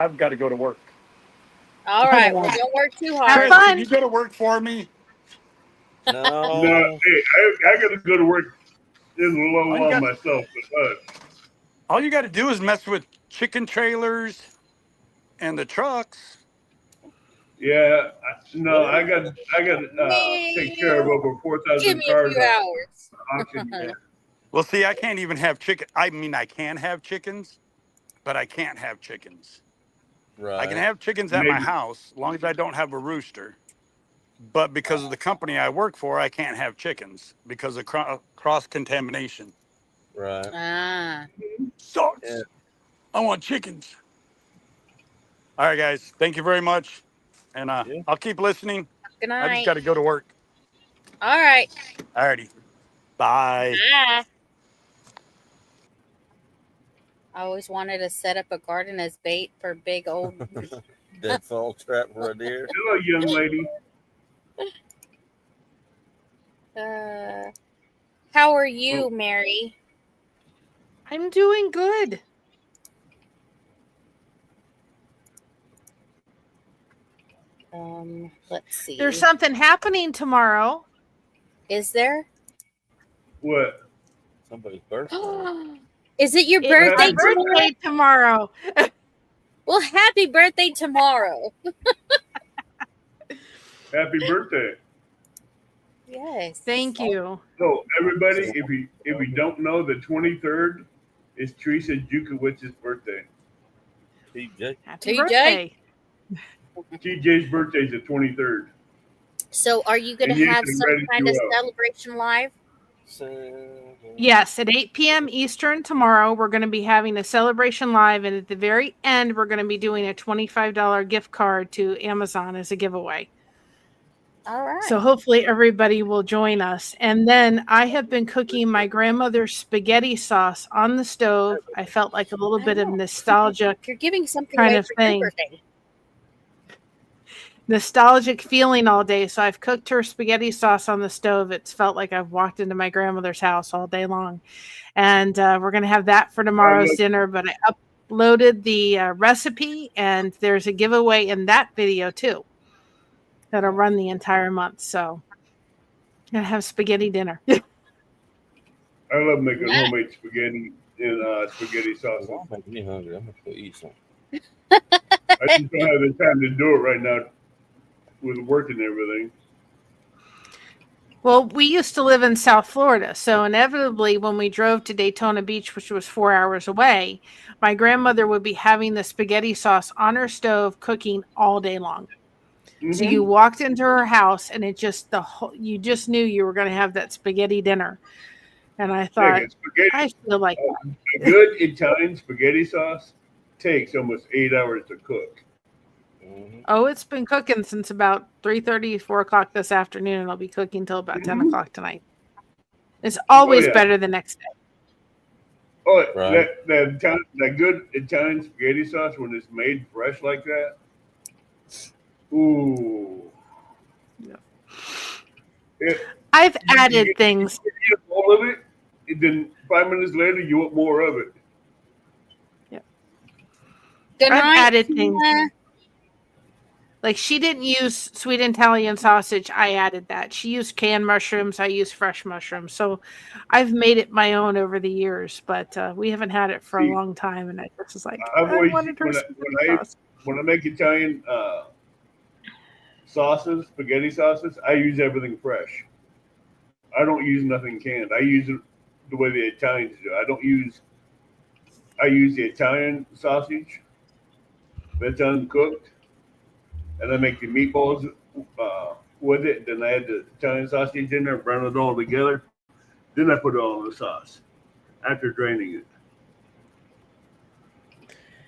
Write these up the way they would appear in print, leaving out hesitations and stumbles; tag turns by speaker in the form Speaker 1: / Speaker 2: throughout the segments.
Speaker 1: I've got to go to work.
Speaker 2: All right. Well, don't work too
Speaker 3: Have
Speaker 2: hard.
Speaker 3: fun.
Speaker 1: Can you go to work for me?
Speaker 4: No,
Speaker 5: hey, I got to go to work in a little while myself.
Speaker 1: All you got to do is mess with chicken trailers and the trucks.
Speaker 5: Yeah, I got to take care of over 4,000 cars.
Speaker 2: Give me a few hours.
Speaker 5: Auction.
Speaker 1: Yeah. Well, see, I can't even have chicken. I mean, I can have chickens, but I can't have chickens.
Speaker 4: right.
Speaker 1: I can have chickens at my house as long as I don't have a rooster. But because of the company I work for, I can't have chickens because of cross contamination.
Speaker 4: Right.
Speaker 2: Ah.
Speaker 1: Sucks.
Speaker 4: Yeah.
Speaker 1: I want chickens. All right, guys. Thank you very much. And I'll keep listening.
Speaker 2: Good
Speaker 1: I just
Speaker 2: night.
Speaker 1: got to go to work.
Speaker 2: All right.
Speaker 1: All righty. Bye.
Speaker 2: Bye. I always wanted to set up a garden as bait for big old.
Speaker 4: Deadfall trap for a deer.
Speaker 5: Hello, young lady.
Speaker 2: How are you, Mary?
Speaker 3: I'm doing good.
Speaker 2: Let's see.
Speaker 3: There's something happening tomorrow.
Speaker 2: Is there?
Speaker 5: What?
Speaker 4: Somebody's birthday.
Speaker 2: Is it your
Speaker 3: It's
Speaker 2: birthday
Speaker 3: my birthday tomorrow.
Speaker 2: Well, happy birthday tomorrow.
Speaker 5: Happy birthday.
Speaker 2: Yes.
Speaker 3: Thank you.
Speaker 5: So everybody, if you don't know, the 23rd is Teresa Jukowicz's birthday.
Speaker 4: TJ.
Speaker 3: Happy
Speaker 2: TJ?
Speaker 3: birthday.
Speaker 5: TJ's birthday is the 23rd.
Speaker 2: So, are you going
Speaker 5: And
Speaker 2: to
Speaker 5: you
Speaker 2: have
Speaker 5: can
Speaker 2: some
Speaker 5: ready
Speaker 2: kind
Speaker 5: to
Speaker 2: of
Speaker 5: go.
Speaker 2: celebration live?
Speaker 3: Yes, at 8 p.m. Eastern tomorrow, we're going to be having a celebration live. And at the very end, we're going to be doing a $25 gift card to Amazon as a giveaway.
Speaker 2: All right.
Speaker 3: So hopefully everybody will join us. And then I have been cooking my grandmother's spaghetti sauce on the stove. I felt like a little bit of nostalgic
Speaker 2: You're giving something
Speaker 3: kind
Speaker 2: away
Speaker 3: of
Speaker 2: for
Speaker 3: thing.
Speaker 2: your birthday.
Speaker 3: Nostalgic feeling all day. So I've cooked her spaghetti sauce on the stove. It's felt like I've walked into my grandmother's house all day long. And we're going to have that for tomorrow's dinner. But I uploaded the recipe, and there's a giveaway in that video too that'll run the entire month. So I'm going to have spaghetti dinner.
Speaker 5: I love making homemade spaghetti and spaghetti sauce.
Speaker 4: Making me hungry. I'm going to go eat some.
Speaker 5: I just don't have the time to do it right now with work and everything.
Speaker 3: Well, we used to live in South Florida, so inevitably when we drove to Daytona Beach, which was 4 hours away, my grandmother would be having the spaghetti sauce on her stove cooking all day long. Mm-hmm. So you walked into her house and it just you just knew you were going to have that spaghetti dinner. And I thought, I feel like
Speaker 5: a good Italian spaghetti sauce takes almost 8 hours to cook.
Speaker 4: Mm-hmm.
Speaker 3: Oh, it's been cooking since about 3:30, 4 o'clock this afternoon, and I'll be cooking till about 10 o'clock tonight. It's always better the next day.
Speaker 5: Oh, right. that good Italian spaghetti sauce when it's made fresh like that. Ooh.
Speaker 3: Yeah. I've added things.
Speaker 5: You get all of it, and then 5 minutes later, you want more of it.
Speaker 3: Yeah. I've added things. Like, she didn't use sweet Italian sausage. I added that. She used canned mushrooms. I used fresh mushrooms. So I've made it my own over the years, but we haven't had it for a long time. And I just was like,
Speaker 5: when I make Italian sauces, spaghetti sauces, I use everything fresh. I don't use nothing canned. I use it the way the Italians do. I use the Italian sausage that's uncooked. And I make the meatballs with it. Then I add the Italian sausage in there, brown it all together. Then I put it all in the sauce after draining it.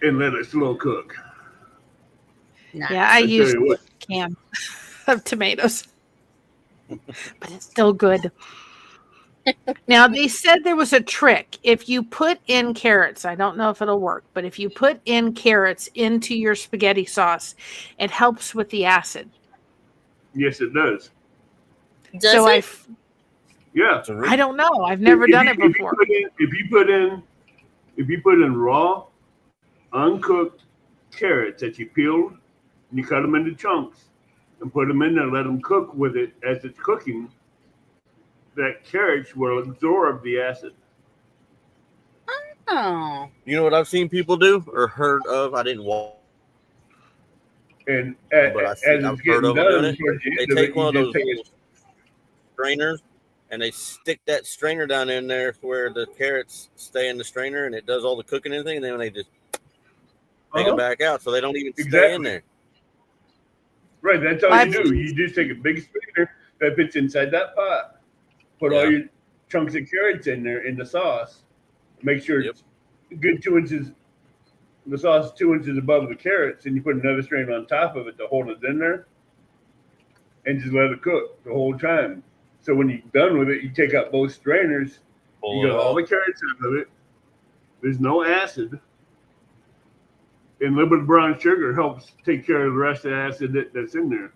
Speaker 5: And let it slow cook.
Speaker 3: Yeah, I use a can of tomatoes. But it's still good. Now, they said there was a trick. If you put in carrots, I don't know if it'll work, but if you put in carrots into your spaghetti sauce, it helps with the acid.
Speaker 5: Yes, it does.
Speaker 2: Does it?
Speaker 5: Yeah.
Speaker 3: I don't know. I've never done it before.
Speaker 5: If you put in raw, uncooked carrots that you peeled and you cut them into chunks and put them in there, let them cook with it as it's cooking. That carrots will absorb the acid.
Speaker 2: Oh,
Speaker 4: You know what I've seen people do or heard of? I didn't watch,
Speaker 5: And
Speaker 4: but
Speaker 5: as
Speaker 4: I've
Speaker 5: it's
Speaker 4: heard
Speaker 5: getting
Speaker 4: of them doing
Speaker 5: done
Speaker 4: it.
Speaker 5: towards the
Speaker 4: They
Speaker 5: end of
Speaker 4: take
Speaker 5: it,
Speaker 4: one
Speaker 5: you
Speaker 4: of
Speaker 5: just
Speaker 4: those
Speaker 5: take
Speaker 4: little strainers and they stick that strainer down in there where the carrots stay in the strainer and it does all the cooking and everything. And then they just take them back out so they don't even stay in
Speaker 5: Exactly.
Speaker 4: there.
Speaker 5: Right, that's all
Speaker 3: Well,
Speaker 5: you do. You just take a big strainer that fits inside that pot, put
Speaker 4: Yeah.
Speaker 5: all your chunks of carrots in there in the sauce, make sure
Speaker 4: Yep.
Speaker 5: it's a good 2 inches. The sauce is 2 inches above the carrots, and you put another strainer on top of it to hold it in there, and just let it cook the whole time. So when you're done with it, you take out both strainers.
Speaker 4: Pull
Speaker 5: You
Speaker 4: it
Speaker 5: got all
Speaker 4: out.
Speaker 5: the carrots out of it. There's no acid. And a little bit of brown sugar helps take care of the rest of the acid that's in there.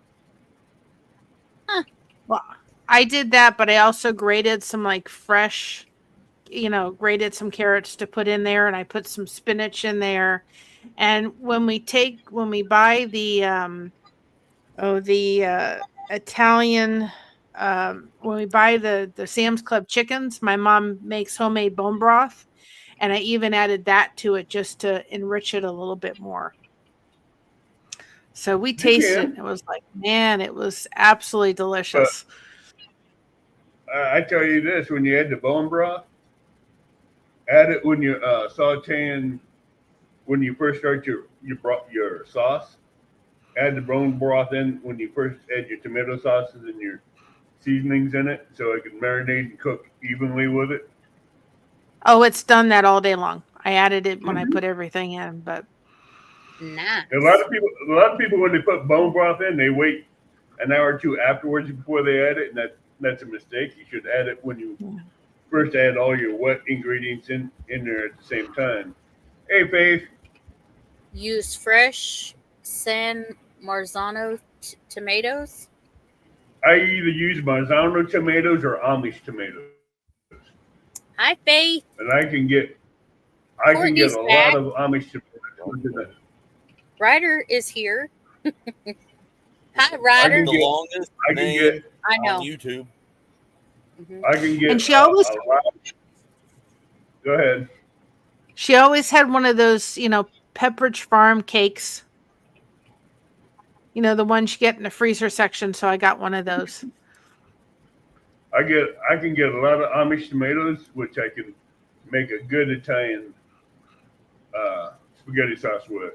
Speaker 3: Well, I did that, but I also grated some like fresh, grated some carrots to put in there, and I put some spinach in there. And when we buy the Italian, when we buy the Sam's Club chickens, my mom makes homemade bone broth, and I even added that to it just to enrich it a little bit more. So we tasted it.
Speaker 5: can.
Speaker 3: It was like, man, it was absolutely delicious.
Speaker 5: I tell you this: when you add the bone broth, add it when you're sautéing. When you first start your sauce, add the bone broth in when you first add your tomato sauces and your seasonings in it, so it can marinate and cook evenly with it.
Speaker 3: Oh, it's done that all day long. I added it when I
Speaker 5: Mhm.
Speaker 3: put everything in, but
Speaker 2: nice.
Speaker 5: A lot of people, when they put bone broth in, they wait an hour or two afterwards before they add it, and that's a mistake. You should add it when you first add all your wet ingredients in there at the same time. Hey, Faith.
Speaker 2: Use fresh San Marzano tomatoes.
Speaker 5: I either use Marzano tomatoes or Amish tomatoes,
Speaker 2: Hi, Faith.
Speaker 5: and I can get
Speaker 2: Courtney's
Speaker 5: a
Speaker 2: back.
Speaker 5: lot of Amish tomatoes.
Speaker 2: Ryder is here. Hi,
Speaker 5: I
Speaker 2: Ryder.
Speaker 5: can
Speaker 4: The
Speaker 5: get,
Speaker 4: longest
Speaker 5: I can
Speaker 4: name
Speaker 5: get,
Speaker 2: I know.
Speaker 4: on YouTube.
Speaker 2: Mhm.
Speaker 5: I can get
Speaker 3: and she
Speaker 5: a
Speaker 3: always
Speaker 5: lot. Go ahead.
Speaker 3: had one of those, Pepperidge Farm cakes. The ones you get in the freezer section, so I got one of those.
Speaker 5: I can get a lot of Amish tomatoes, which I can make a good Italian spaghetti sauce with.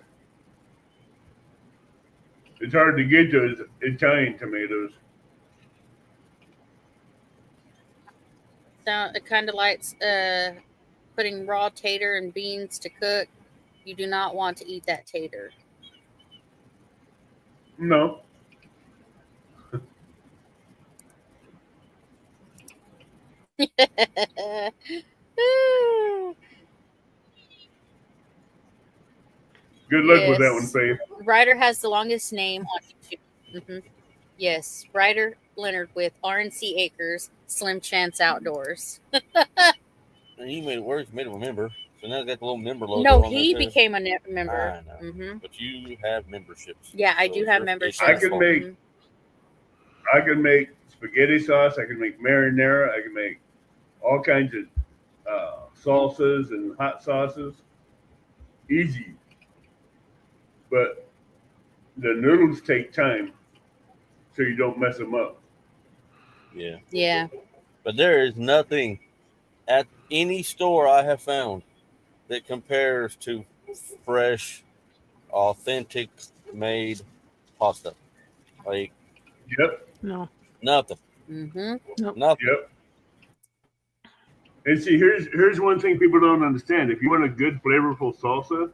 Speaker 5: It's hard to get those Italian tomatoes.
Speaker 2: So it kind of likes putting raw tater and beans to cook. You do not want to eat that tater.
Speaker 5: No, good luck with that one,
Speaker 2: Yes.
Speaker 5: Faith.
Speaker 2: Ryder has the longest name on YouTube. Hmm. Yes, Ryder Leonard with RNC Acres, Slim Chance Outdoors.
Speaker 4: And you made it worse. You made it remember. So now it's got the little member logo
Speaker 2: No,
Speaker 4: on there
Speaker 2: he
Speaker 4: too.
Speaker 2: became a member.
Speaker 4: I know.
Speaker 2: Hmm.
Speaker 4: But you have memberships.
Speaker 2: Yeah, I
Speaker 4: So
Speaker 2: do
Speaker 4: it's
Speaker 2: have
Speaker 4: your-
Speaker 2: memberships.
Speaker 5: I can make
Speaker 2: Mhm.
Speaker 5: I can make spaghetti sauce. I can make marinara. I can make all kinds of salsas and hot sauces. Easy, but the noodles take time, so you don't mess them up.
Speaker 4: Yeah.
Speaker 2: Yeah.
Speaker 4: But there is nothing at any store I have found that compares to fresh, authentic made pasta. Like
Speaker 5: Yep,
Speaker 3: No.
Speaker 4: nothing.
Speaker 2: Hmm.
Speaker 4: Nothing.
Speaker 5: yep. And see, here's one thing people don't understand. If you want a good flavorful salsa,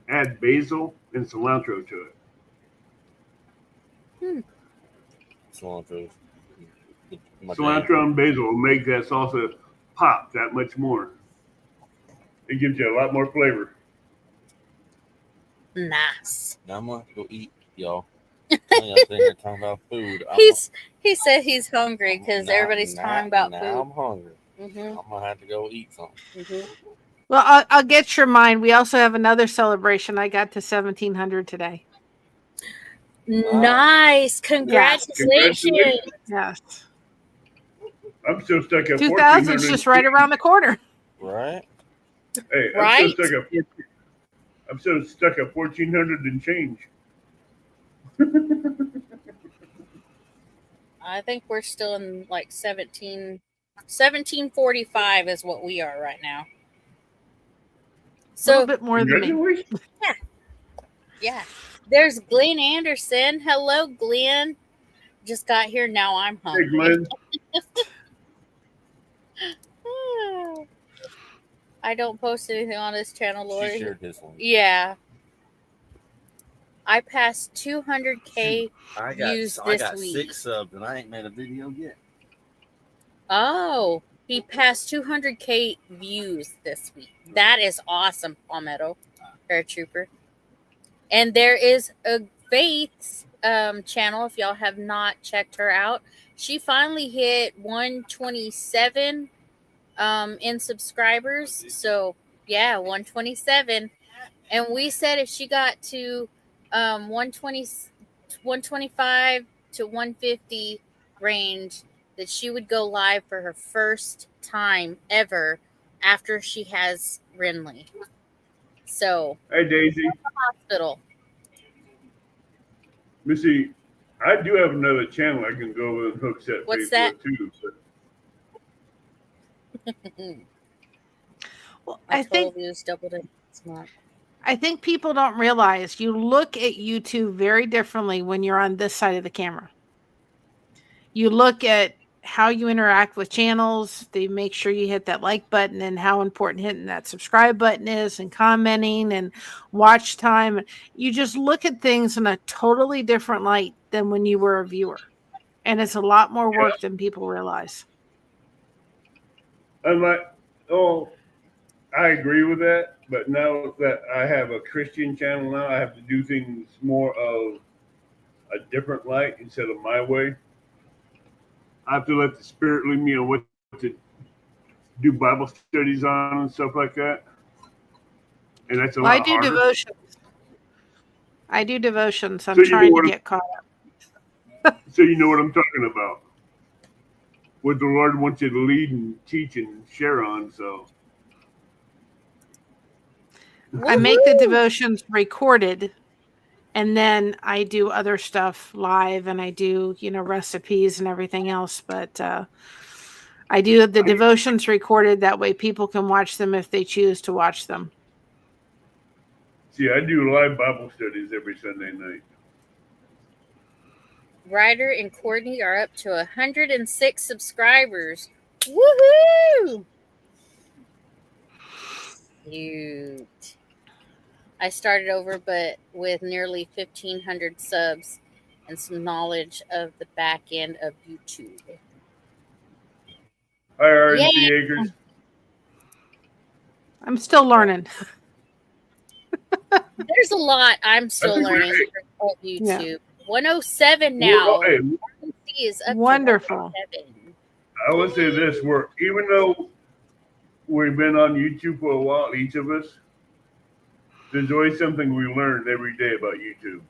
Speaker 5: add basil and cilantro to it.
Speaker 4: Cilantro. My
Speaker 5: Cilantro and basil will make that salsa pop that much more. It gives you a lot more flavor.
Speaker 2: Nice.
Speaker 4: Now I'm gonna have to go eat, y'all. I ain't sitting here talking about food.
Speaker 2: He said he's hungry because everybody's talking about
Speaker 4: now
Speaker 2: food.
Speaker 4: I'm hungry.
Speaker 2: Hmm.
Speaker 4: I'm gonna have to go eat something.
Speaker 2: Hmm.
Speaker 3: Well, I'll get your mind. We also have another celebration. I got to 1,700 today.
Speaker 2: Nice.
Speaker 5: Congratulations.
Speaker 2: Congratulations.
Speaker 3: Yes.
Speaker 5: I'm still stuck at
Speaker 3: 2,000 is
Speaker 5: 1,400.
Speaker 3: just right around the corner.
Speaker 4: Right?
Speaker 5: Hey,
Speaker 2: Right?
Speaker 5: I'm still stuck at 1,400 and change.
Speaker 2: I think we're still in like 1745 is what we are right now.
Speaker 3: A little
Speaker 2: So,
Speaker 3: bit more than me.
Speaker 5: Congratulations.
Speaker 2: yeah. There's Glenn Anderson. Hello, Glenn. Just got here. Now I'm
Speaker 5: Hey,
Speaker 2: hungry.
Speaker 5: Glenn.
Speaker 2: I don't post anything on this channel, Lori.
Speaker 4: She shared this one.
Speaker 2: Yeah. I passed 200K views this week.
Speaker 4: 6 subs and I ain't made a video yet.
Speaker 2: Oh, he passed 200K views this week. That is awesome, Palmetto Paratrooper. And there is a Faith's channel, if y'all have not checked her out. She finally hit 127 in subscribers. So, yeah, 127. And we said if she got to 125 to 150 range, that she would go live for her first time ever after she has Renly. So,
Speaker 5: Hey, Daisy.
Speaker 2: hospital.
Speaker 5: Missy, I do have another channel I can go over and hook set
Speaker 2: What's
Speaker 5: Facebook too. But
Speaker 3: Well,
Speaker 2: My
Speaker 3: I
Speaker 2: total
Speaker 3: think
Speaker 2: views doubled in this month.
Speaker 3: I think people don't realize you look at YouTube very differently when you're on this side of the camera. You look at how you interact with channels. They make sure you hit that like button and how important hitting that subscribe button is and commenting and watch time. You just look at things in a totally different light than when you were a viewer. And it's a lot more work than people realize.
Speaker 5: I'm like, oh, I agree with that. But now that I have a Christian channel now, I have to do things more of a different light instead of my way. I have to let the Spirit lead me on what to do Bible studies on and stuff like that. And that's a lot harder.
Speaker 3: I do devotions. I'm
Speaker 5: So you
Speaker 3: trying
Speaker 5: know
Speaker 3: to
Speaker 5: what
Speaker 3: get caught up.
Speaker 5: So you know what I'm talking about. What the Lord wants you to lead and teach and share on. So
Speaker 3: I make the devotions recorded, and then I do other stuff live, and I do, recipes and everything else. But I do the devotions recorded. That way people can watch them if they choose to watch them.
Speaker 5: see, I do live Bible studies every Sunday night.
Speaker 2: Ryder and Courtney are up to 106 subscribers. Woohoo! Cute. I started over, but with nearly 1,500 subs and some knowledge of the back end of YouTube.
Speaker 5: Hi, RNC Acres.
Speaker 3: I'm still learning.
Speaker 2: There's a lot I'm still learning on YouTube. 107 now.
Speaker 5: Hey,
Speaker 2: RNC is up
Speaker 3: Wonderful.
Speaker 2: to 107.
Speaker 5: I would say this: even though we've been on YouTube for a while, each of us, there's always something we learned every day about YouTube.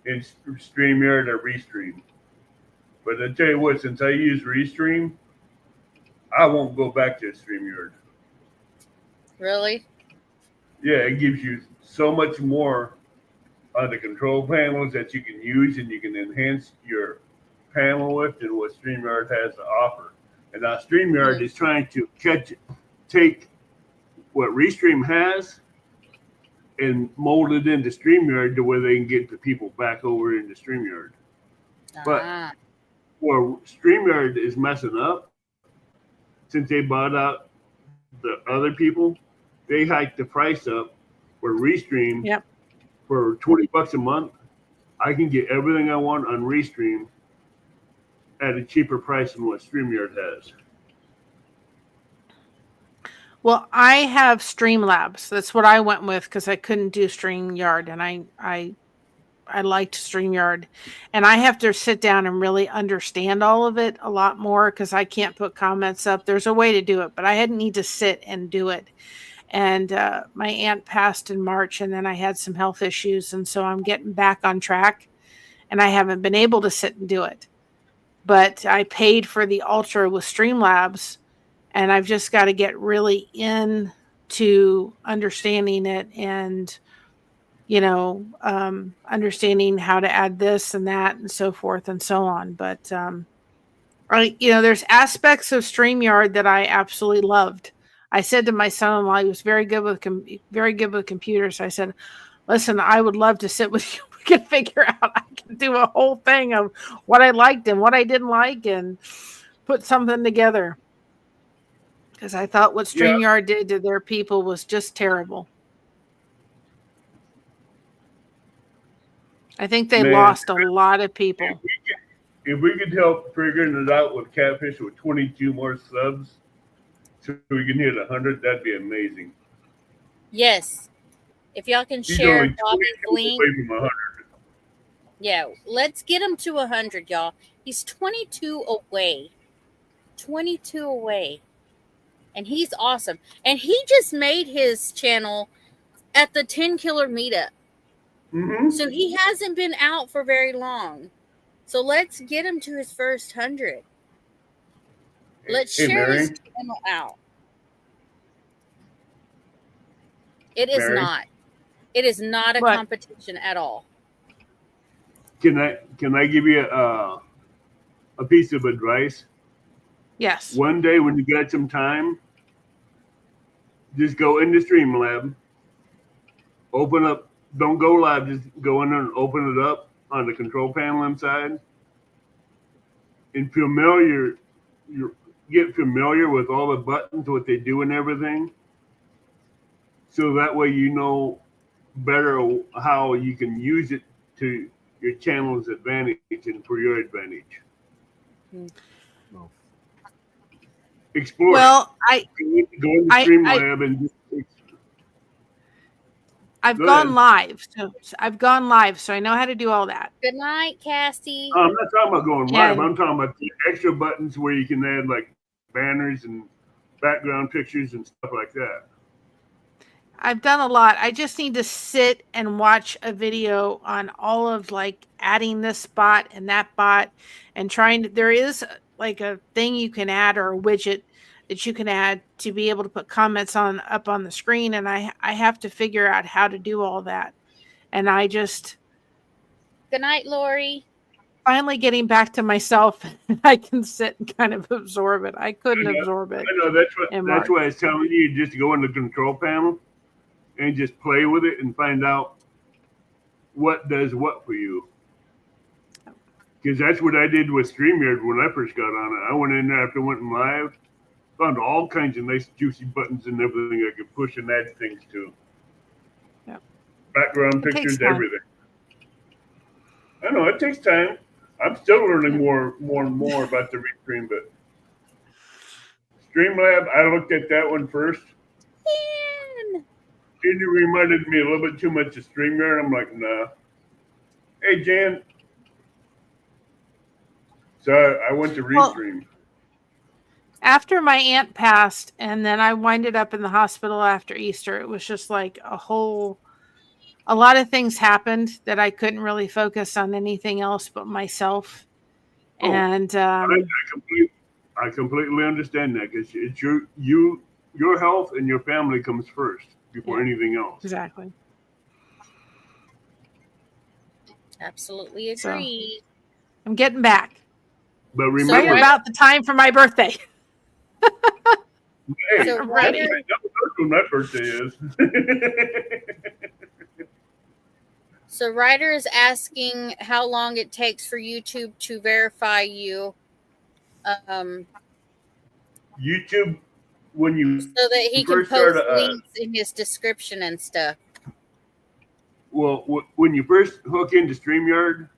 Speaker 5: In StreamYard or Restream. But I tell you what, since I use Restream, I won't go back to StreamYard.
Speaker 2: Really?
Speaker 5: Yeah, it gives you so much more on the control panels that you can use and you can enhance your panel with than what StreamYard has to offer. And now StreamYard is trying to take what Restream has and mold it into StreamYard to where they can get the people back over into StreamYard. But where StreamYard is messing up, since they bought out the other people, they hiked the price up for Restream. For $20 a month. I can get everything I want on Restream at a cheaper price than what StreamYard has.
Speaker 3: Well, I have Streamlabs. That's what I went with because I couldn't do StreamYard, and I I liked StreamYard, and I have to sit down and really understand all of it a lot more because I can't put comments up. There's a way to do it, but I hadn't need to sit and do it. And my aunt passed in March, and then I had some health issues, and so I'm getting back on track, and I haven't been able to sit and do it. But I paid for the Ultra with Streamlabs, and I've just got to get really into understanding it and understanding how to add this and that and so forth and so on. But there's aspects of StreamYard that I absolutely loved. I said to my son-in-law, he was very good with computers. I said, "Listen, I would love to sit with you. We can figure out. I can do a whole thing of what I liked and what I didn't like, and put something together." Because I thought what StreamYard did to their people was just terrible. I think they lost a lot of people.
Speaker 5: If we could help figuring it out with Catfish with 22 more subs, so we can hit 100, that'd be amazing.
Speaker 2: Yes. If y'all can
Speaker 5: He's
Speaker 2: share
Speaker 5: only
Speaker 2: Bobby's
Speaker 5: 22
Speaker 2: link.
Speaker 5: away from 100.
Speaker 2: Yeah, let's get him to 100, y'all. He's 22 away. 22 away. And he's awesome. And he just made his channel at the 10 Killer meetup.
Speaker 5: Mm-hmm.
Speaker 2: So he hasn't been out for very long. So let's get him to his first 100. Let's share his channel out. It is not. It is not a competition at all.
Speaker 5: Can I give you a piece of advice?
Speaker 3: Yes.
Speaker 5: One day when you got some time, just go into Streamlab, open up, don't go live, just go in there and open it up on the control panel inside, and get familiar with all the buttons, what they do and everything. So that way you know better how you can use it to your channel's advantage and for your advantage. Explore.
Speaker 3: Well,
Speaker 5: go into Streamlab and
Speaker 3: I've gone live. So I've gone live, so I know how to do all that.
Speaker 2: Good night, Cassie.
Speaker 5: I'm not talking about going live. I'm talking about the extra buttons where you can add like banners and background pictures and stuff like that.
Speaker 3: I've done a lot. I just need to sit and watch a video on all of like adding this bot and that bot and there is like a thing you can add or a widget that you can add to be able to put comments up on the screen. And I have to figure out how to do all that. And
Speaker 2: Good night, Lori.
Speaker 3: Finally getting back to myself, I can sit and kind of absorb it. I couldn't absorb it.
Speaker 5: I know that's why I was telling you just to go in the control panel and just play with it and find out what does what for you. Because that's what I did with StreamYard when I first got on it. I went in there after I went live, found all kinds of nice juicy buttons and everything I could push and add things to.
Speaker 3: Yep.
Speaker 5: Background pictures, everything. I know it takes time. I'm still learning more and more about the Restream, but Streamlab, I looked at that one first. It reminded me a little bit too much of StreamYard. I'm like, nah. Hey, Jan. So I went to Restream.
Speaker 3: After my aunt passed, and then I winded up in the hospital after Easter, it was just like a lot of things happened that I couldn't really focus on anything else but myself.
Speaker 5: Oh,
Speaker 3: and
Speaker 5: I completely understand that because it's your health and your family comes first before anything else.
Speaker 3: Exactly.
Speaker 2: Absolutely agree.
Speaker 3: So, I'm getting back.
Speaker 5: But remember,
Speaker 3: about the time for my birthday.
Speaker 5: Hey,
Speaker 2: So
Speaker 5: that's when my birthday is.
Speaker 2: So Ryder is asking how long it takes for YouTube to verify you.
Speaker 5: YouTube, when you
Speaker 2: so that he can post links in his description and stuff.
Speaker 5: Well, when you first hook into StreamYard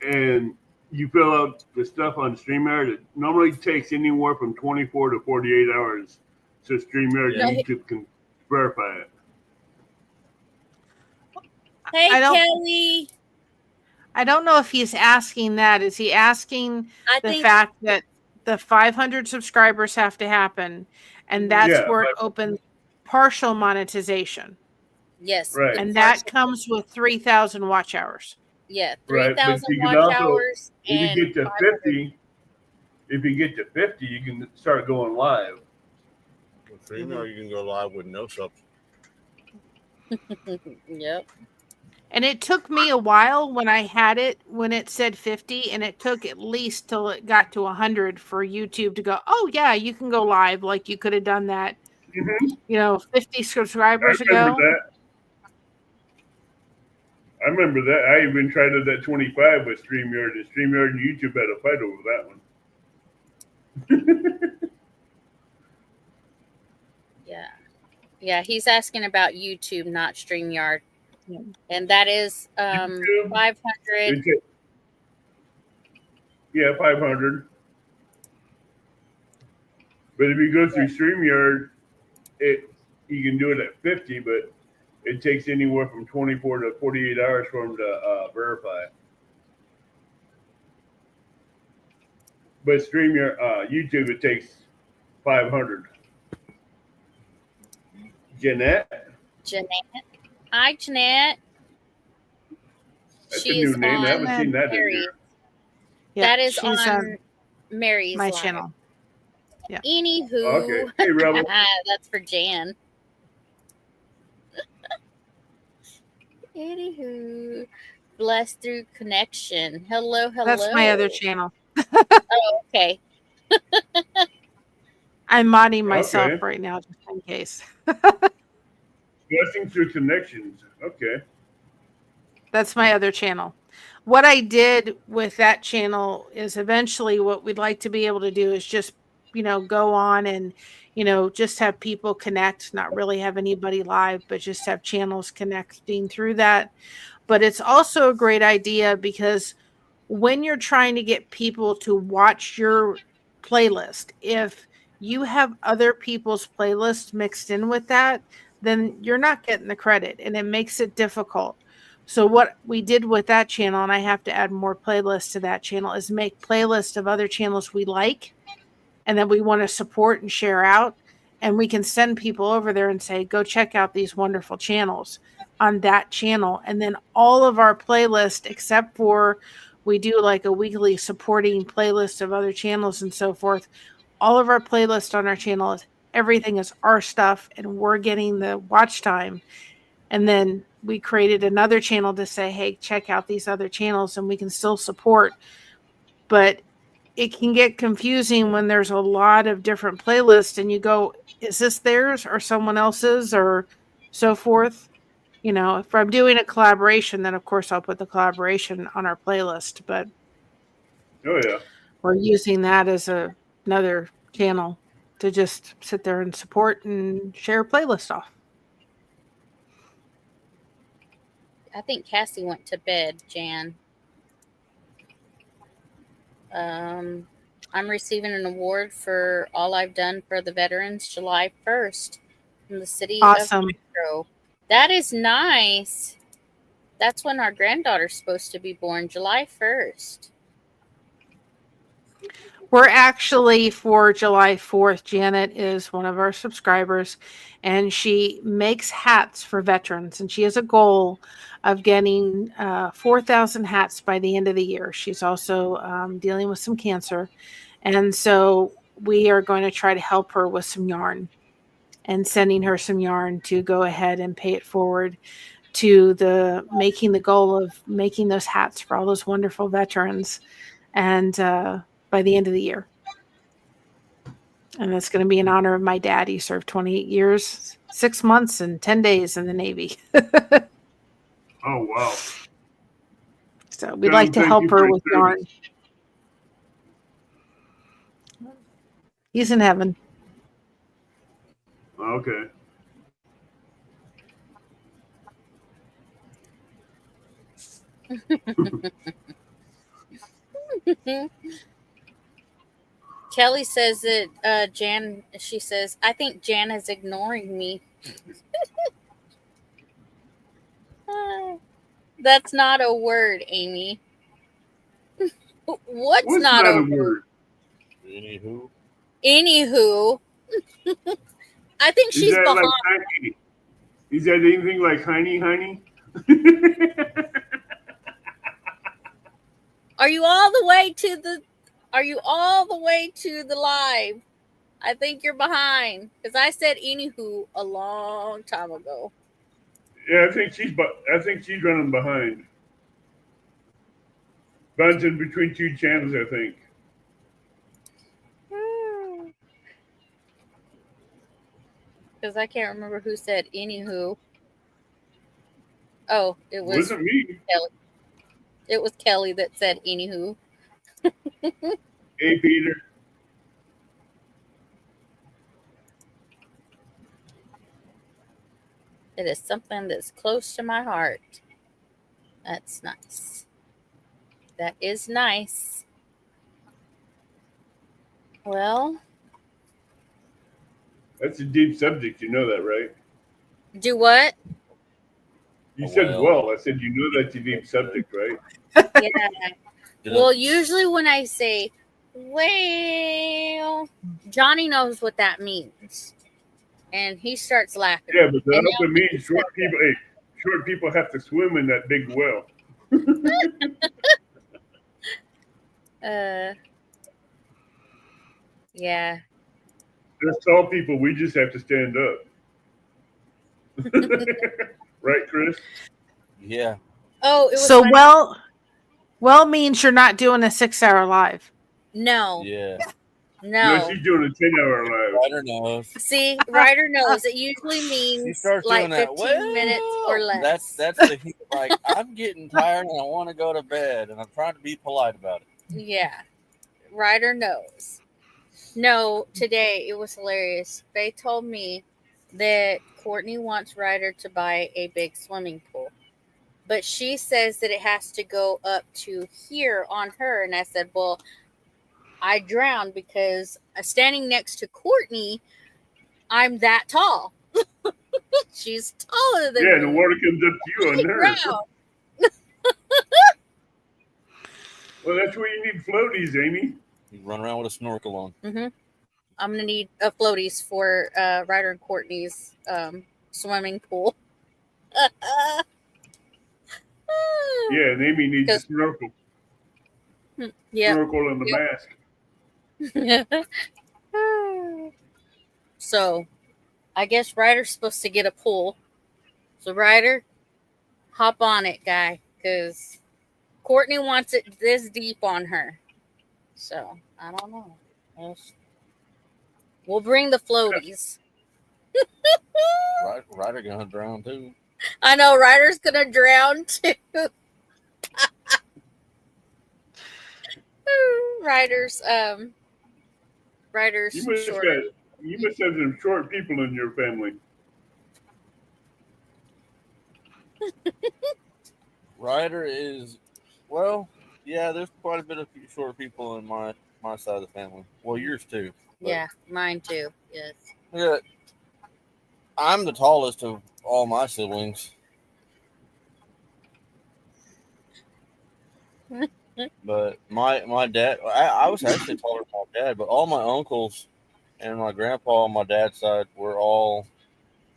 Speaker 5: and you fill out the stuff on StreamYard, it normally takes anywhere from 24 to 48 hours so StreamYard YouTube can verify it.
Speaker 2: Hey,
Speaker 3: I don't
Speaker 2: Kelly.
Speaker 3: I don't know if he's asking that. Is he asking
Speaker 2: I
Speaker 3: the
Speaker 2: think
Speaker 3: fact that the 500 subscribers have to happen, and that's
Speaker 5: Yeah,
Speaker 3: where it
Speaker 5: like,
Speaker 3: opens partial monetization,
Speaker 2: yes,
Speaker 5: right,
Speaker 3: and that
Speaker 2: partial.
Speaker 3: comes with 3,000 watch hours.
Speaker 2: Yeah,
Speaker 5: right. But
Speaker 2: 3,000
Speaker 5: you can
Speaker 2: watch
Speaker 5: also,
Speaker 2: hours
Speaker 5: if you
Speaker 2: and
Speaker 5: get to
Speaker 2: 500.
Speaker 5: 50, if you get to 50, you can start going live.
Speaker 4: With StreamYard, you can go live with no subs.
Speaker 2: Yep.
Speaker 3: And it took me a while when I had it, when it said 50, and it took at least till it got to 100 for YouTube to go, oh, yeah, you can go live. Like you could have done that,
Speaker 5: Hmm.
Speaker 3: 50 subscribers
Speaker 5: I remember
Speaker 3: ago.
Speaker 5: that. I remember that. I even tried it at 25 with StreamYard, and StreamYard and YouTube had a fight over that one.
Speaker 2: Yeah. Yeah, he's asking about YouTube, not StreamYard.
Speaker 3: Yeah.
Speaker 2: And that is
Speaker 5: YouTube,
Speaker 2: 500.
Speaker 5: yeah, 500. But if you go through StreamYard, you can do it at 50, but it takes anywhere from 24 to 48 hours for them to verify. But StreamYard, YouTube, it takes 500. Jeanette,
Speaker 2: Jeanette. Hi, Jeanette.
Speaker 5: that's a
Speaker 2: She's
Speaker 5: new name. I haven't
Speaker 2: on
Speaker 5: seen that in
Speaker 2: Mary.
Speaker 5: here.
Speaker 3: Yeah,
Speaker 2: That is
Speaker 3: she's
Speaker 2: on Mary's
Speaker 3: my
Speaker 2: live.
Speaker 3: channel. Yeah.
Speaker 2: Anywho,
Speaker 5: Okay. Hey, Rebel.
Speaker 2: that's for Jan. Anywho, blessed through connection. Hello, hello.
Speaker 3: That's my other channel.
Speaker 2: Oh, okay.
Speaker 3: I'm modding myself
Speaker 5: Okay.
Speaker 3: right now just in case.
Speaker 5: Blessing through connections. Okay.
Speaker 3: That's my other channel. What I did with that channel is eventually what we'd like to be able to do is just, go on and, just have people connect, not really have anybody live, but just have channels connecting through that. But it's also a great idea because when you're trying to get people to watch your playlist, if you have other people's playlists mixed in with that, then you're not getting the credit and it makes it difficult. So what we did with that channel, and I have to add more playlists to that channel, is make playlists of other channels we like and that we want to support and share out. And we can send people over there and say, go check out these wonderful channels on that channel. And then all of our playlists, except for we do like a weekly supporting playlist of other channels and so forth. All of our playlists on our channel is everything is our stuff and we're getting the watch time. And then we created another channel to say, hey, check out these other channels and we can still support. But it can get confusing when there's a lot of different playlists and you go, is this theirs or someone else's or so forth? If I'm doing a collaboration, then of course I'll put the collaboration on our playlist, but
Speaker 5: Oh, yeah.
Speaker 3: we're using that as another channel to just sit there and support and share a playlist off.
Speaker 2: I think Cassie went to bed, Jan. I'm receiving an award for all I've done for the veterans July 1st from the city
Speaker 3: Awesome.
Speaker 2: of Metro. That is nice. That's when our granddaughter's supposed to be born, July 1st.
Speaker 3: We're actually, for July 4th, Janet is one of our subscribers, and she makes hats for veterans, and she has a goal of getting 4,000 hats by the end of the year. She's also dealing with some cancer, and so we are going to try to help her with some yarn and sending her some yarn to go ahead and pay it forward to making the goal of making those hats for all those wonderful veterans. And by the end of the year. And that's going to be in honor of my dad. He served 28 years, 6 months, and 10 days in the Navy.
Speaker 5: Oh, wow.
Speaker 3: So we'd like to help her with yarn. He's in heaven.
Speaker 5: Okay.
Speaker 2: Kelly says that Jan, she says, I think Jan is ignoring me. That's not a word, Amy. What's not a word?
Speaker 4: Anywho,
Speaker 2: Anywho, I think
Speaker 5: Is
Speaker 2: she's
Speaker 5: that
Speaker 2: behind.
Speaker 5: like tiny? Is that anything like honey?
Speaker 2: Are you all the way to the? Are you all the way to the live? I think you're behind because I said anywho a long time ago.
Speaker 5: Yeah, I think she's running behind. Bouncing between two channels, I think.
Speaker 2: Because I can't remember who said anywho. Oh, it was
Speaker 5: Wasn't me.
Speaker 2: Kelly. It was Kelly that said anywho.
Speaker 5: Hey, Peter.
Speaker 2: It is something that's close to my heart. That's nice. That is nice. Well,
Speaker 5: That's a deep subject. You know that, right?
Speaker 2: do what?
Speaker 5: You said
Speaker 4: Well.
Speaker 5: I said you know that's a deep subject, right?
Speaker 2: Yeah. Well, usually when I say, well, Johnny knows what that means. And he starts laughing.
Speaker 5: Yeah, but that
Speaker 2: And
Speaker 5: also means short people have to swim in that big well.
Speaker 2: Yeah.
Speaker 5: There's tall people, we just have to stand up. Right, Chris?
Speaker 4: Yeah.
Speaker 2: Oh, it was
Speaker 3: So
Speaker 2: funny.
Speaker 3: well means you're not doing a 6-hour live.
Speaker 2: No.
Speaker 4: Yeah.
Speaker 5: No, she's doing a 10-hour live.
Speaker 4: Ryder knows.
Speaker 2: See, Ryder knows. It usually
Speaker 4: She
Speaker 2: means
Speaker 4: starts
Speaker 2: like
Speaker 4: doing that.
Speaker 2: 15 minutes or less.
Speaker 4: That's the hint. Like, I'm getting tired and I want to go to bed, and I'm trying to be polite about it.
Speaker 2: Yeah. Ryder knows. No, today it was hilarious. They told me that Courtney wants Ryder to buy a big swimming pool. But she says that it has to go up to here on her. And I said, well, I drowned because standing next to Courtney, I'm that tall. She's taller than
Speaker 5: Yeah,
Speaker 2: me.
Speaker 5: the water comes up to you on her. Well, that's where you need floaties, Amy.
Speaker 4: You run around with a snorkel on.
Speaker 2: Mm-hmm. I'm going to need floaties for Ryder and Courtney's swimming pool.
Speaker 5: Yeah, and Amy needs a snorkel.
Speaker 2: Yeah.
Speaker 5: Snorkel and the mask.
Speaker 2: So, I guess Ryder's supposed to get a pool. So, Ryder, hop on it, guy, because Courtney wants it this deep on her. So, I don't know. We'll bring the floaties.
Speaker 4: Ryder gonna drown too.
Speaker 2: I know Ryder's gonna drown too. Ryder's short.
Speaker 5: You must have some short people in your family.
Speaker 4: Ryder is, well, yeah. There's quite a bit of short people in my side of the family. Well, yours too.
Speaker 2: Yeah, mine too. Yes.
Speaker 4: Yeah, I'm the tallest of all my siblings. But my dad, I was actually taller than my dad, but all my uncles and my grandpa on my dad's side were all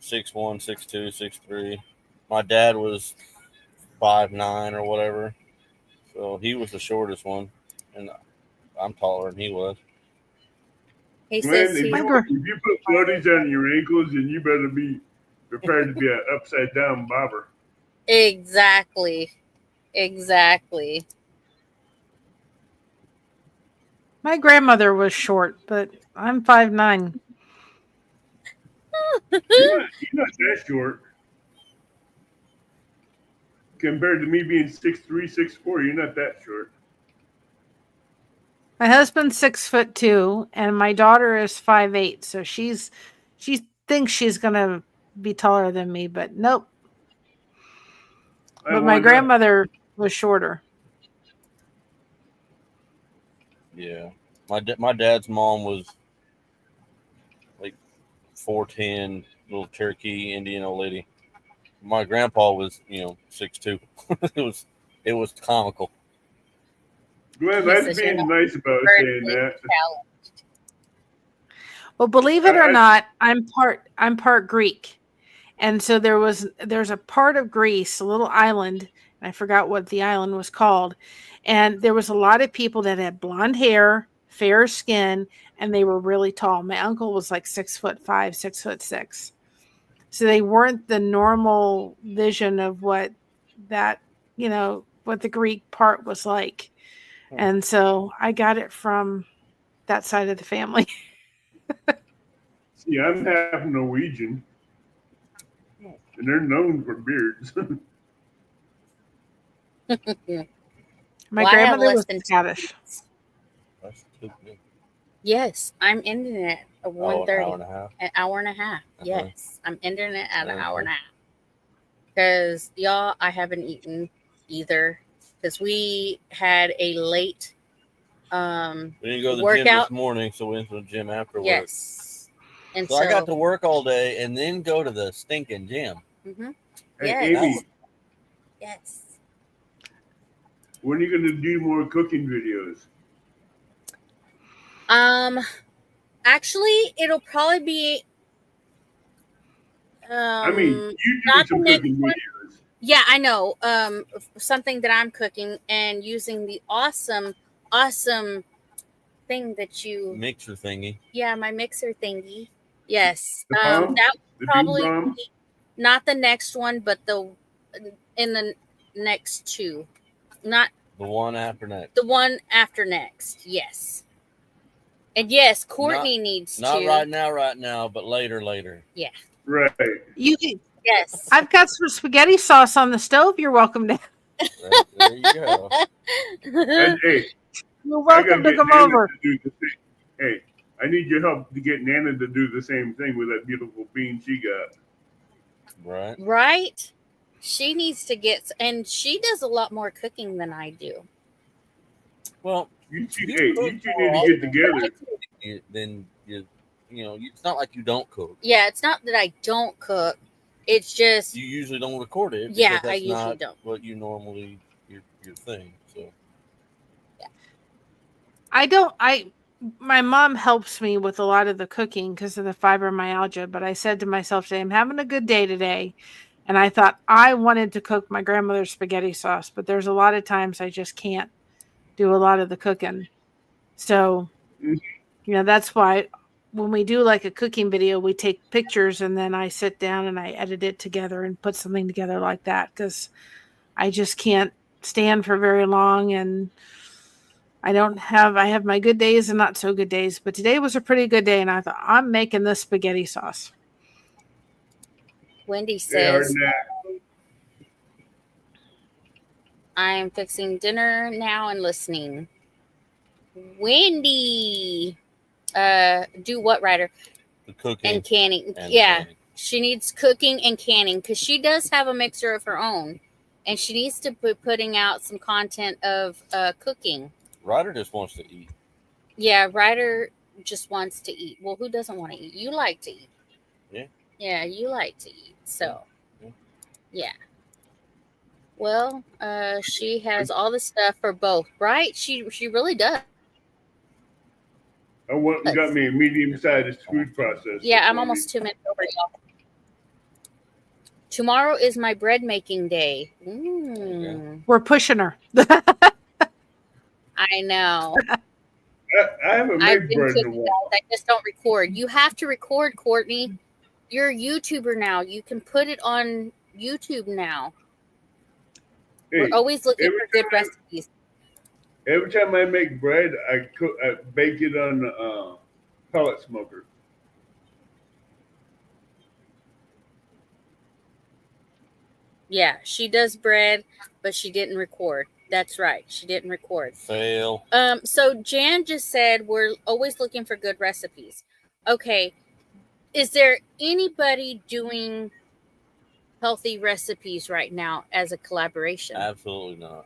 Speaker 4: 6'1", 6'2", 6'3". My dad was 5'9" or whatever, so he was the shortest one, and I'm taller than he was.
Speaker 2: He
Speaker 5: Man,
Speaker 2: says
Speaker 5: if you put floaties on your ankles, then you better be prepared to be an upside down bobber.
Speaker 2: Exactly.
Speaker 3: My grandmother was short, but I'm 5'9".
Speaker 5: You're not that short. Compared to me being 6'3", 6'4", you're not that short.
Speaker 3: My husband's 6'2", and my daughter is 5'8". So she thinks she's gonna be taller than me, but nope. But my grandmother was shorter.
Speaker 4: Yeah, my dad's mom was like 4'10", little Cherokee Indian old lady. my grandpa was, 6'2". it was comical.
Speaker 5: Glenn,
Speaker 2: He
Speaker 5: that's
Speaker 2: says you're
Speaker 5: being
Speaker 2: not
Speaker 5: nice about saying
Speaker 2: vertically
Speaker 5: that.
Speaker 2: challenged.
Speaker 3: Well, believe it or
Speaker 5: I-
Speaker 3: not, I'm part Greek. And so there's a part of Greece, a little island, and I forgot what the island was called. And there was a lot of people that had blonde hair, fair skin, and they were really tall. My uncle was like 6'5", 6'6". So they weren't the normal vision of what that, what the Greek part was like. And so I got it from that side of the family.
Speaker 5: See, I'm half Norwegian, and they're known for beards.
Speaker 3: My
Speaker 2: Well, I have
Speaker 3: grandmother
Speaker 2: less
Speaker 3: was
Speaker 2: than 2
Speaker 3: Scottish.
Speaker 2: weeks.
Speaker 4: That's too good.
Speaker 2: Yes, I'm ending it at
Speaker 4: Oh, an
Speaker 2: 1:30.
Speaker 4: hour and a half.
Speaker 2: An hour and a half.
Speaker 4: Uh-huh.
Speaker 2: Yes, I'm ending it at an hour
Speaker 4: Okay.
Speaker 2: and a half. Because y'all, I haven't eaten either. Because we had a late
Speaker 4: We didn't go to the gym
Speaker 2: workout.
Speaker 4: this morning, so we went to the gym after work.
Speaker 2: Yes, and
Speaker 4: So I got to work all day and then go to the stinking gym.
Speaker 2: Mhm.
Speaker 5: Hey,
Speaker 2: Yes.
Speaker 5: Amy,
Speaker 2: Yes.
Speaker 5: when are you going to do more cooking videos?
Speaker 2: Actually, it'll probably be.
Speaker 5: I mean, you do
Speaker 2: not
Speaker 5: some
Speaker 2: the next
Speaker 5: cooking
Speaker 2: one.
Speaker 5: videos.
Speaker 2: Yeah, I know. Something that I'm cooking and using the awesome thing that you.
Speaker 4: Mixer thingy.
Speaker 2: Yeah, my mixer thingy. Yes.
Speaker 5: The bomb?
Speaker 2: That
Speaker 5: The big
Speaker 2: probably
Speaker 5: bomb?
Speaker 2: be not the next one, but in the next two. Not
Speaker 4: The one after next.
Speaker 2: the one after next. Yes. And yes, Courtney needs
Speaker 4: Not
Speaker 2: to.
Speaker 4: right now, but later.
Speaker 2: Yeah.
Speaker 5: Right.
Speaker 2: Yes.
Speaker 3: I've got some spaghetti sauce on the stove. You're welcome to.
Speaker 4: There you go.
Speaker 5: And hey,
Speaker 3: You're
Speaker 5: I gotta
Speaker 3: welcome to
Speaker 5: get
Speaker 3: come
Speaker 5: Nana
Speaker 3: over.
Speaker 5: to do the same. Hey, I need your help to get Nana to do the same thing with that beautiful bean she got.
Speaker 4: Right.
Speaker 2: Right? She needs to get, and she does a lot more cooking than I do.
Speaker 4: Well,
Speaker 5: You two,
Speaker 4: you
Speaker 5: hey,
Speaker 4: cook
Speaker 5: you two
Speaker 4: more
Speaker 5: need to get together.
Speaker 4: then it's not like you don't cook.
Speaker 2: Yeah, it's not that I don't cook. It's just,
Speaker 4: You usually don't record it.
Speaker 2: Yeah,
Speaker 4: because that's
Speaker 2: I usually
Speaker 4: not
Speaker 2: don't.
Speaker 4: what you normally your thing. So
Speaker 3: My mom helps me with a lot of the cooking because of the fibromyalgia, but I said to myself today, I'm having a good day today. And I thought I wanted to cook my grandmother's spaghetti sauce, but there's a lot of times I just can't do a lot of the cooking. So, that's why when we do like a cooking video, we take pictures and then I sit down and I edit it together and put something together like that because I just can't stand for very long. And I have my good days and not so good days, but today was a pretty good day. And I thought, I'm making this spaghetti sauce.
Speaker 2: Wendy
Speaker 5: They are
Speaker 2: says,
Speaker 5: not.
Speaker 2: I'm fixing dinner now and listening. Wendy, do what, Ryder?
Speaker 4: the cooking
Speaker 2: And canning.
Speaker 4: and
Speaker 2: Yeah,
Speaker 4: canning.
Speaker 2: she needs cooking and canning because she does have a mixer of her own, and she needs to be putting out some content of cooking.
Speaker 4: Ryder just wants to eat.
Speaker 2: Yeah, Ryder just wants to eat. Well, who doesn't want to eat? You like to eat.
Speaker 4: Yeah.
Speaker 2: Yeah, you like to eat. So,
Speaker 4: Yeah.
Speaker 2: yeah. Well, she has all the stuff for both, right? She really does.
Speaker 5: I went and got me a medium-sized food processor.
Speaker 2: Yeah, I'm almost 2 minutes over, y'all. Tomorrow is my bread making day.
Speaker 3: We're pushing her.
Speaker 2: I know.
Speaker 5: I haven't
Speaker 2: I've
Speaker 5: made
Speaker 2: been
Speaker 5: bread in a
Speaker 2: cooking,
Speaker 5: while.
Speaker 2: guys. I just don't record. You have to record, Courtney. You're a YouTuber now. You can put it on YouTube now.
Speaker 5: Hey,
Speaker 2: We're always looking
Speaker 5: every
Speaker 2: for good
Speaker 5: time-
Speaker 2: recipes.
Speaker 5: Every time I make bread, I bake it on the pellet smoker.
Speaker 2: Yeah, she does bread, but she didn't record. That's right. She didn't record.
Speaker 4: Fail.
Speaker 2: So Jan just said we're always looking for good recipes. Okay. Is there anybody doing healthy recipes right now as a collaboration?
Speaker 4: Absolutely not.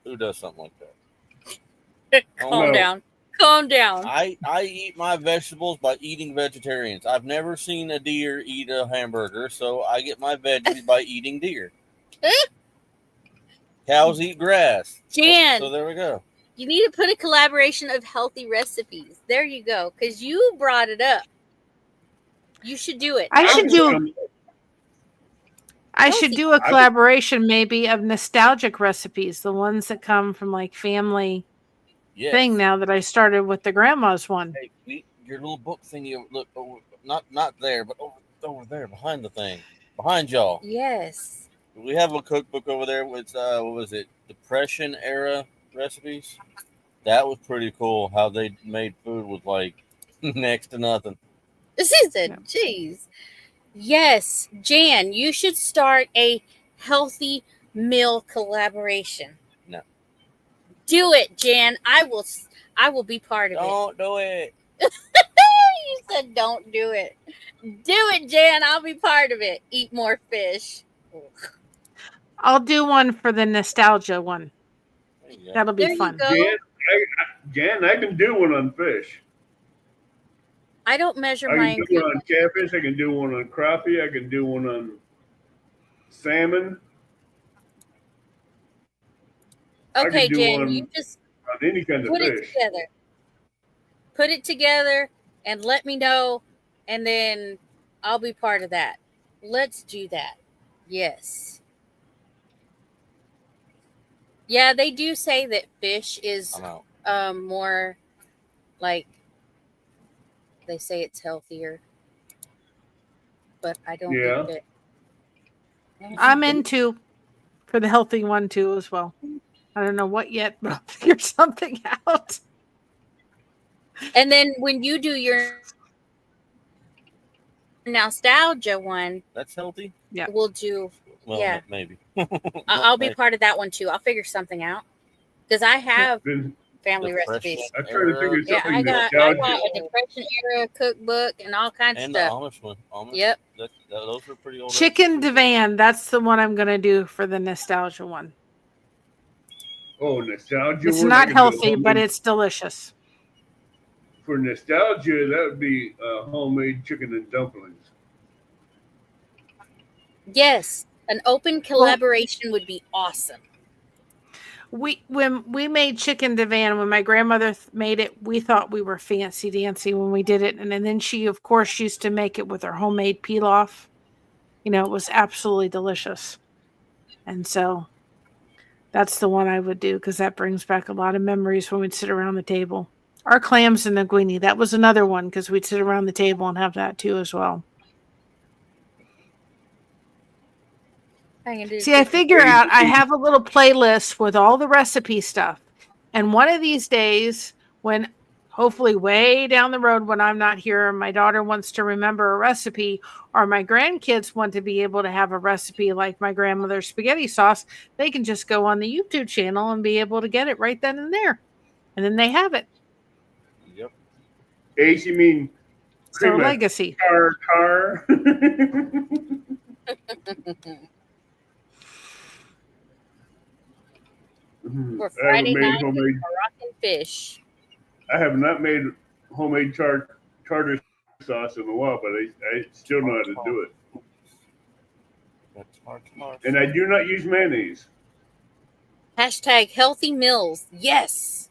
Speaker 4: Who does something like that?
Speaker 2: Calm
Speaker 5: No.
Speaker 2: down. Calm down.
Speaker 4: I eat my vegetables by eating vegetarians. I've never seen a deer eat a hamburger, so I get my veggies by eating deer. Cows eat grass.
Speaker 2: Jan,
Speaker 4: So there we go.
Speaker 2: you need to put a collaboration of healthy recipes. There you go, because you brought it up. You should do it.
Speaker 3: I should do a
Speaker 2: Healthy.
Speaker 3: collaboration maybe of nostalgic recipes, the ones that come from like family
Speaker 4: Yes.
Speaker 3: thing now that I started with the grandma's one.
Speaker 4: Hey, your little book thing, you look over, not there, but over there behind the thing. Behind y'all.
Speaker 2: Yes.
Speaker 4: We have a cookbook over there with what was it? Depression era recipes. That was pretty cool how they made food with like next to nothing.
Speaker 2: This is a jeez. Yes, Jan, you should start a healthy meal collaboration.
Speaker 4: No.
Speaker 2: Do it, Jan. I will be part of
Speaker 4: Don't do it.
Speaker 2: it. You said don't do it. Do it, Jan. I'll be part of it. Eat more fish.
Speaker 3: I'll do one for the nostalgia one.
Speaker 4: There you go.
Speaker 3: That'll be
Speaker 2: There
Speaker 3: fun.
Speaker 2: you go.
Speaker 5: Jan, I can do one on fish.
Speaker 2: I don't measure
Speaker 5: I
Speaker 2: my
Speaker 5: can do one on catfish. I can do one on crappie. I can do one on salmon.
Speaker 2: Okay,
Speaker 5: I can do
Speaker 2: Jan,
Speaker 5: one
Speaker 2: you just
Speaker 5: on any kind of
Speaker 2: put it
Speaker 5: fish.
Speaker 2: together. Put it together and let me know, and then I'll be part of that. Let's do that. Yes. Yeah, they do say that fish is
Speaker 4: I'm out.
Speaker 2: more like they say it's healthier, but I don't
Speaker 5: Yeah.
Speaker 2: eat it.
Speaker 3: I'm into for the healthy one too as well. I don't know what yet, but I'll figure something out.
Speaker 2: And then when you do your nostalgia one,
Speaker 4: That's healthy.
Speaker 2: we'll do.
Speaker 4: Well,
Speaker 2: Yeah.
Speaker 4: maybe.
Speaker 2: I'll be part of that one too. I'll figure something out because I have
Speaker 5: Then
Speaker 2: family
Speaker 4: Depression
Speaker 2: recipes.
Speaker 5: I try to figure
Speaker 2: Yeah,
Speaker 5: something
Speaker 2: I got
Speaker 5: nostalgic.
Speaker 2: a Depression era cookbook and all kinds
Speaker 4: And
Speaker 2: of
Speaker 4: the
Speaker 2: stuff.
Speaker 4: Amish one. Amish,
Speaker 2: Yep.
Speaker 4: Those are pretty old.
Speaker 3: Chicken
Speaker 4: recipes.
Speaker 3: divan, that's the one I'm going to do for the nostalgia one.
Speaker 5: Oh, nostalgia.
Speaker 3: It's
Speaker 5: one, I
Speaker 3: not
Speaker 5: can do
Speaker 3: healthy, but
Speaker 5: homemade-
Speaker 3: it's delicious.
Speaker 5: for nostalgia. That would be homemade chicken and dumplings.
Speaker 2: Yes, an open collaboration would be awesome.
Speaker 3: When we made chicken divan, when my grandmother made it, we thought we were fancy dancy when we did it, and then she, of course, used to make it with her homemade pilaf. You know, it was absolutely delicious, and so that's the one I would do because that brings back a lot of memories when we'd sit around the table. Our clams and linguine, that was another one because we'd sit around the table and have that too as well. See, I figure out I have a little playlist with all the recipe stuff. And one of these days, when hopefully way down the road when I'm not here, my daughter wants to remember a recipe, or my grandkids want to be able to have a recipe like my grandmother's spaghetti sauce, they can just go on the YouTube channel and be able to get it right then and there. And then they have it.
Speaker 4: Yep.
Speaker 5: Ace, you mean
Speaker 3: So
Speaker 5: cream of
Speaker 3: legacy.
Speaker 5: tartar?
Speaker 2: For
Speaker 5: I
Speaker 2: Friday
Speaker 5: haven't made
Speaker 2: night,
Speaker 5: homemade.
Speaker 2: Moroccan fish.
Speaker 5: I have not made homemade tartar sauce in a while, but I still know how to do it.
Speaker 4: That's hard.
Speaker 5: And I do not use mayonnaise.
Speaker 2: Hashtag healthy meals. Yes.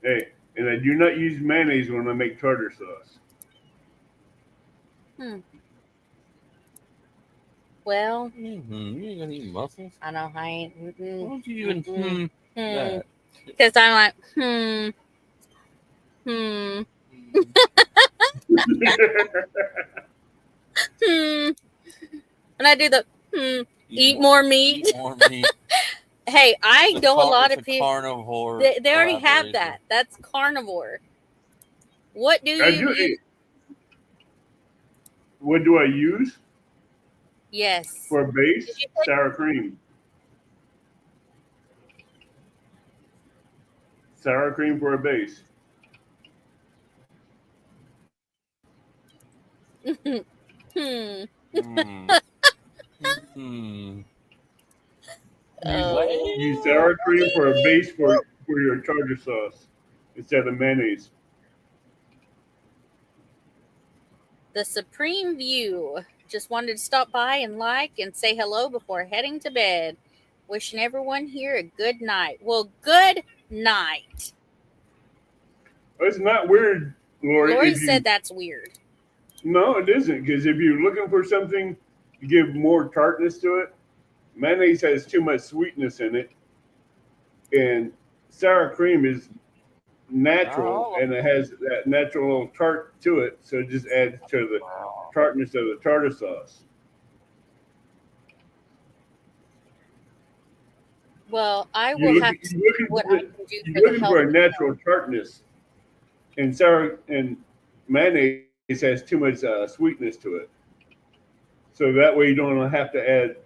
Speaker 5: Hey, and I do not use mayonnaise when I make tartar sauce.
Speaker 2: Well,
Speaker 4: You ain't gonna eat mussels?
Speaker 2: I know I ain't.
Speaker 4: Why don't you even that?
Speaker 2: Because I'm like, and I do the eat more meat.
Speaker 4: Eat more meat.
Speaker 2: Hey, I
Speaker 4: It's
Speaker 2: know a lot
Speaker 4: it's
Speaker 2: of people.
Speaker 4: Carnivore.
Speaker 2: They already have
Speaker 4: collaboration.
Speaker 2: that. That's carnivore. What do
Speaker 5: I
Speaker 2: you
Speaker 5: do.
Speaker 2: use?
Speaker 5: What do I use
Speaker 2: Yes.
Speaker 5: for a base?
Speaker 2: Did you say-
Speaker 5: Sour cream. Sour cream for a base.
Speaker 2: Oh.
Speaker 5: Use sour cream for a base for your tartar sauce. instead of mayonnaise.
Speaker 2: The Supreme View just wanted to stop by and like and say hello before heading to bed. Wishing everyone here a good night. Well, good night.
Speaker 5: It's not weird, Lori.
Speaker 2: Lori
Speaker 5: if you,
Speaker 2: said that's weird.
Speaker 5: No, it isn't, because if you're looking for something to give more tartness to it, mayonnaise has too much sweetness in it, and sour cream is natural, and it has that natural little tart to it, so it just adds to the tartness of the tartar sauce.
Speaker 2: Well, I will have to see what I can do for
Speaker 5: you're
Speaker 2: the
Speaker 5: looking
Speaker 2: health.
Speaker 5: for a natural tartness, and sour and mayonnaise has too much sweetness to it. So that way you don't have to add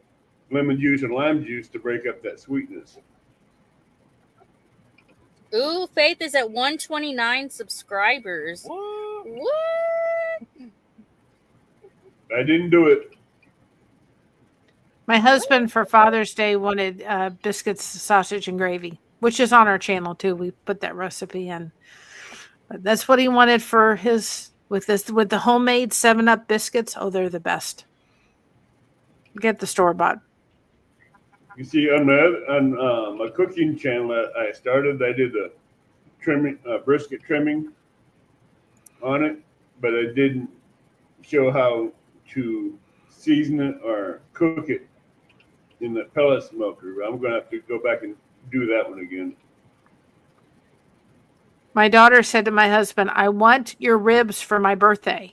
Speaker 5: lemon juice and lime juice to break up that sweetness.
Speaker 2: Ooh, Faith is at 129 subscribers. What?
Speaker 5: I didn't do it.
Speaker 3: My husband for Father's Day wanted biscuits, sausage, and gravy, which is on our channel too. We put that recipe in. But that's what he wanted for his with the homemade 7-Up biscuits. Oh, they're the best. Get the store bought.
Speaker 5: You see, on my cooking channel I started, I did a brisket trimming on it, but I didn't show how to season it or cook it in the pellet smoker. I'm going to have to go back and do that one again.
Speaker 3: My daughter said to my husband, I want your ribs for my birthday.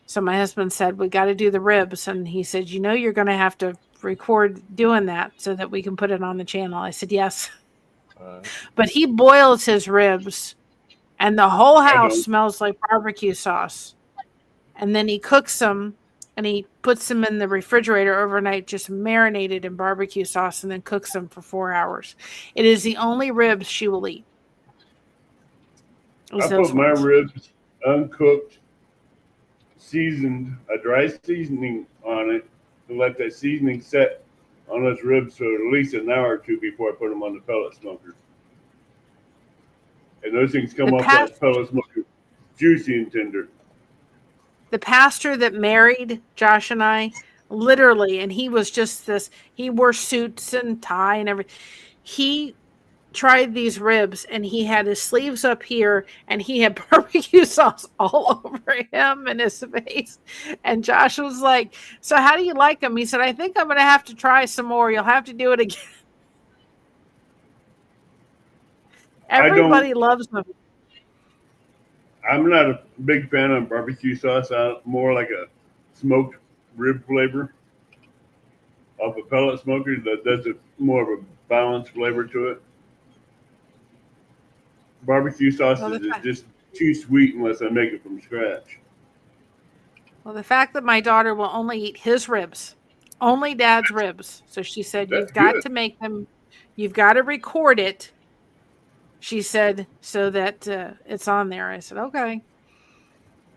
Speaker 3: So my husband said, we got to do the ribs. And he said, you're going to have to record doing that so that we can put it on the channel. I said, yes. But he boils his ribs and the whole house smells like barbecue sauce. And then he cooks them and he puts them in the refrigerator overnight, just marinated in barbecue sauce, and then cooks them for 4 hours. It is the only ribs she will eat.
Speaker 5: I put my ribs uncooked, seasoned, a dry seasoning on it, to let that seasoning set on those ribs for at least an hour or two before I put them on the pellet smoker. And those things come off that pellet smoker juicy and tender.
Speaker 3: The pastor that married Josh and I, literally, and he was just this, he wore suits and tie and everything. He tried these ribs and he had his sleeves up here and he had barbecue sauce all over him and his face. And Josh was like, so how do you like them? He said, I think I'm going to have to try some more. You'll have to do it again. Everybody loves them.
Speaker 5: I'm not a big fan of barbecue sauce. I'm more like a smoked rib flavor off a pellet smoker that does more of a balanced flavor to it. Barbecue sauce is just too sweet unless I make it from scratch.
Speaker 3: Well, the fact that my daughter will only eat his ribs, only Dad's ribs. So she said, you've got to make them, you've got to record it. She said, so that it's on there. I said, okay.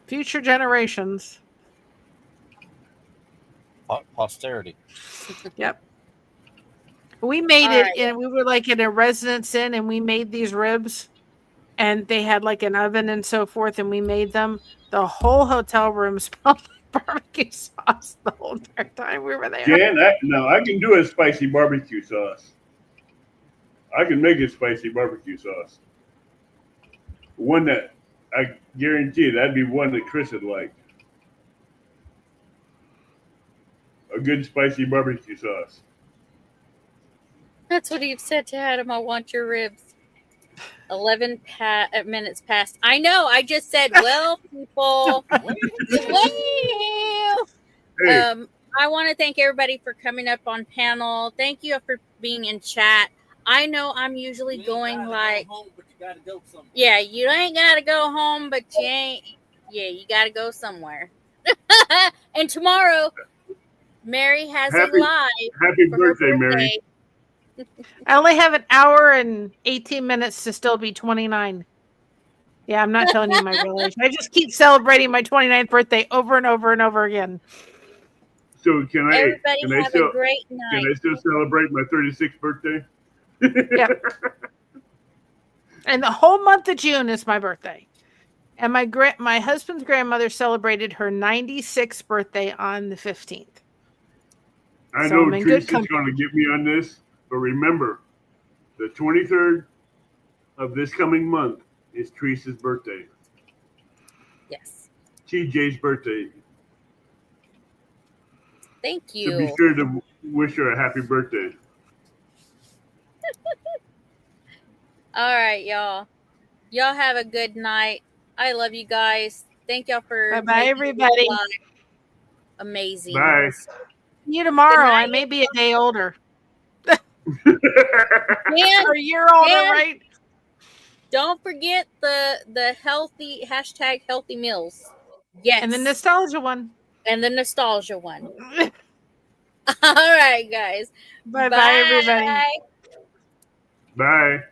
Speaker 3: Future generations.
Speaker 4: Posterity.
Speaker 3: Yep. We made it, and we were like in a residence inn, and we made these ribs. And they had like an oven and so forth, and we made them. The whole hotel room smelled like barbecue sauce the whole entire time we were there.
Speaker 5: Jan, I can do a spicy barbecue sauce. I can make a spicy barbecue sauce. One that I guarantee that'd be one that Chris would like. A good spicy barbecue sauce.
Speaker 2: That's what he said to Adam. I want your ribs. 11 minutes past. I know. I just said, well, people.
Speaker 5: Hey.
Speaker 2: I want to thank everybody for coming up on panel. Thank you for being in chat. I know I'm usually going like, home, but you gotta go somewhere. Yeah, you ain't got to go home, but you ain't. Yeah, you got to go somewhere. And tomorrow, Mary has a live.
Speaker 5: Happy birthday, Mary.
Speaker 3: I only have an hour and 18 minutes to still be 29. Yeah, I'm not telling you my real age. I just keep celebrating my 29th birthday over and over and over again.
Speaker 5: So can I
Speaker 2: a great night.
Speaker 5: Can I still celebrate my 36th birthday?
Speaker 3: Yep. And the whole month of June is my birthday. And my husband's grandmother celebrated her 96th birthday on the 15th.
Speaker 5: I
Speaker 3: So
Speaker 5: know
Speaker 3: I'm in good
Speaker 5: Teresa's
Speaker 3: company.
Speaker 5: going to get me on this, but remember, the 23rd of this coming month is Teresa's birthday.
Speaker 2: Yes.
Speaker 5: TJ's birthday.
Speaker 2: Thank
Speaker 5: So be
Speaker 2: you.
Speaker 5: sure to wish her a happy birthday.
Speaker 2: All right, y'all. Y'all have a good night. I love you guys. Thank y'all for
Speaker 3: Bye-bye,
Speaker 2: making
Speaker 3: everybody.
Speaker 2: this live amazing.
Speaker 5: Bye.
Speaker 3: See you tomorrow.
Speaker 2: night,
Speaker 3: I may be a day older.
Speaker 2: And,
Speaker 3: Or a year older,
Speaker 2: and
Speaker 3: right?
Speaker 2: don't forget the healthy #healthy meals. Yes.
Speaker 3: And the nostalgia one.
Speaker 2: And the nostalgia one. All right, guys.
Speaker 3: Bye-bye, everybody.
Speaker 5: Bye.